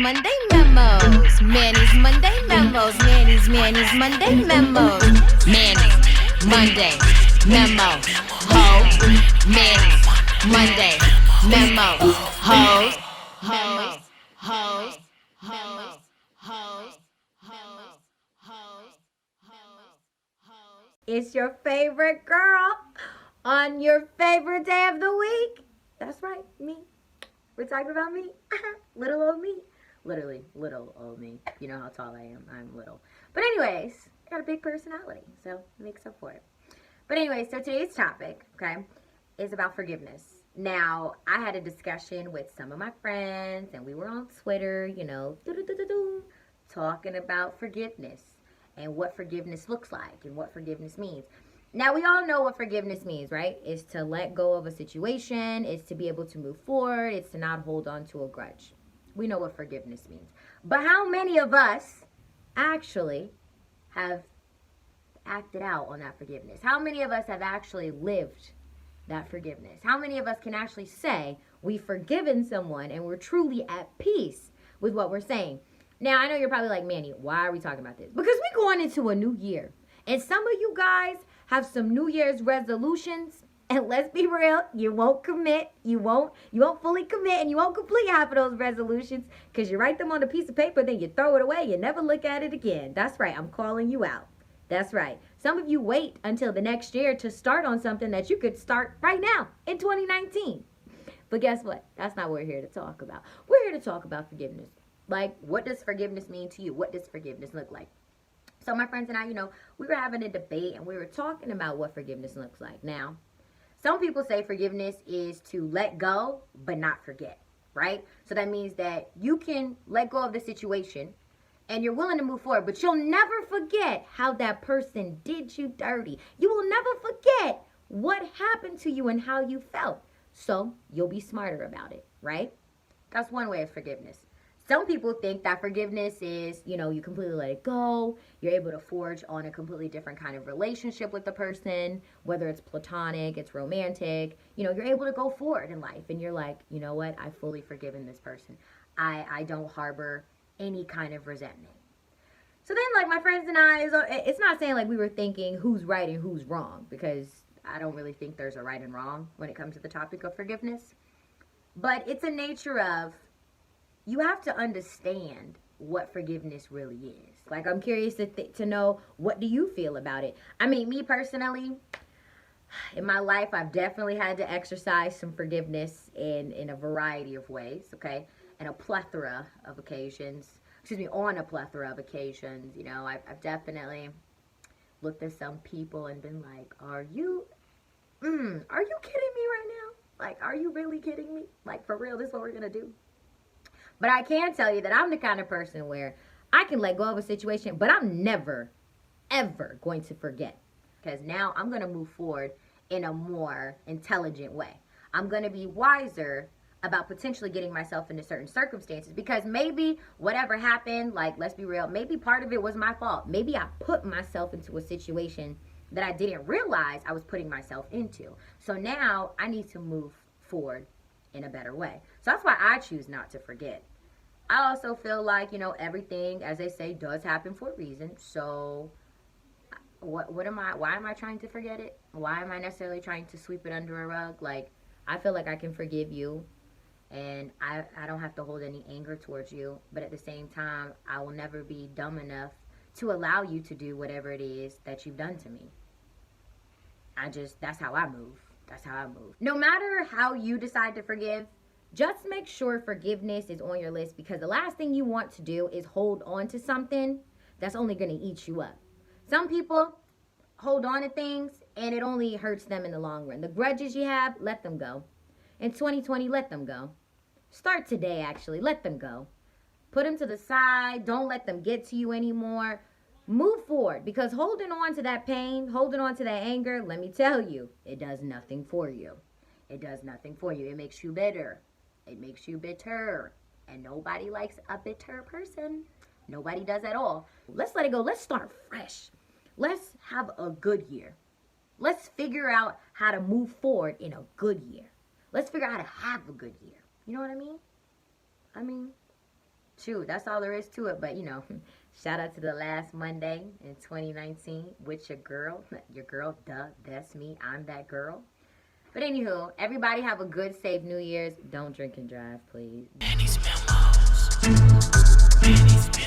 Monday memos. Manny's Monday memos. Manny's Monday memos. Manny Monday memo. Ho. Manny's Monday memo. Hoes. Hoes. Hoes. Hoes. Hoes. It's your favorite girl on your favorite day of the week. That's right, me. We're talking about me. Little old me. Literally, little old me. You know how tall I am. I'm little. But anyways, I got a big personality, so it makes up for it. But anyways, so today's topic, okay, is about forgiveness. Now, I had a discussion with some of my friends, and we were on Twitter, talking about forgiveness and what forgiveness looks like and what forgiveness means. Now, we all know what forgiveness means, right? It's to let go of a situation. It's to be able to move forward. It's to not hold on to a grudge. We know what forgiveness means. But how many of us actually have acted out on that forgiveness? How many of us have actually lived that forgiveness? How many of us can actually say we've forgiven someone and we're truly at peace with what we're saying? Now, I know you're probably like, Manny, why are we talking about this? Because we're going into a new year. And some of you guys have some New Year's resolutions. And let's be real, you won't commit. You won't fully commit, and you won't complete half of those resolutions because you write them on a piece of paper, then you throw it away. You never look at it again. That's right. I'm calling you out. That's right. Some of you wait until the next year to start on something that you could start right now in 2019. But guess what? That's not what we're here to talk about. We're here to talk about forgiveness. Like, what does forgiveness mean to you? What does forgiveness look like? So my friends and I, we were having a debate and we were talking about what forgiveness looks like. Now, some people say forgiveness is to let go but not forget, right? So that means that you can let go of the situation and you're willing to move forward, but you'll never forget how that person did you dirty. You will never forget what happened to you and how you felt. So you'll be smarter about it, right? That's one way of forgiveness. Some people think that forgiveness is, you completely let it go. You're able to forge on a completely different kind of relationship with the person, whether it's platonic, it's romantic. You're able to go forward in life and you're like, you know what? I've fully forgiven this person. I don't harbor any kind of resentment. So then, like, my friends and I, it's not saying like we were thinking who's right and who's wrong, because I don't really think there's a right and wrong when it comes to the topic of forgiveness. But it's a nature of, you have to understand what forgiveness really is. Like, I'm curious to know, what do you feel about it? I mean, me personally, in my life, I've definitely had to exercise some forgiveness in a variety of ways, okay? And a plethora of occasions. On a plethora of occasions. I've definitely looked at some people and been like, are you kidding me right now? Like, are you really kidding me? Like, for real, this is what we're going to do? But I can tell you that I'm the kind of person where I can let go of a situation, but I'm never, ever going to forget. Because now I'm going to move forward in a more intelligent way. I'm going to be wiser about potentially getting myself into certain circumstances. Because maybe whatever happened, like, let's be real, maybe part of it was my fault. Maybe I put myself into a situation that I didn't realize I was putting myself into. So now I need to move forward in a better way. So that's why I choose not to forget. I also feel like, everything, as they say, does happen for a reason. So why am I trying to forget it? Why am I necessarily trying to sweep it under a rug? Like, I feel like I can forgive you and I don't have to hold any anger towards you. But at the same time, I will never be dumb enough to allow you to do whatever it is that you've done to me. That's how I move. That's how I move. No matter how you decide to forgive, just make sure forgiveness is on your list, because the last thing you want to do is hold on to something that's only going to eat you up. Some people hold on to things and it only hurts them in the long run. The grudges you have, let them go. In 2020, let them go. Start today, actually. Let them go. Put them to the side. Don't let them get to you anymore. Move forward, because holding on to that pain, holding on to that anger, let me tell you, it does nothing for you. It does nothing for you. It makes you bitter. It makes you bitter. And nobody likes a bitter person. Nobody does at all. Let's let it go. Let's start fresh. Let's have a good year. Let's figure out how to move forward in a good year. Let's figure out how to have a good year. You know what I mean? Shoot, that's all there is to it. But, you know, shout out to the last Monday in 2019 with your girl. Your girl, duh, that's me. I'm that girl. But anywho, everybody have a good, safe New Year's. Don't drink and drive, please. Manny's Memos. Manny's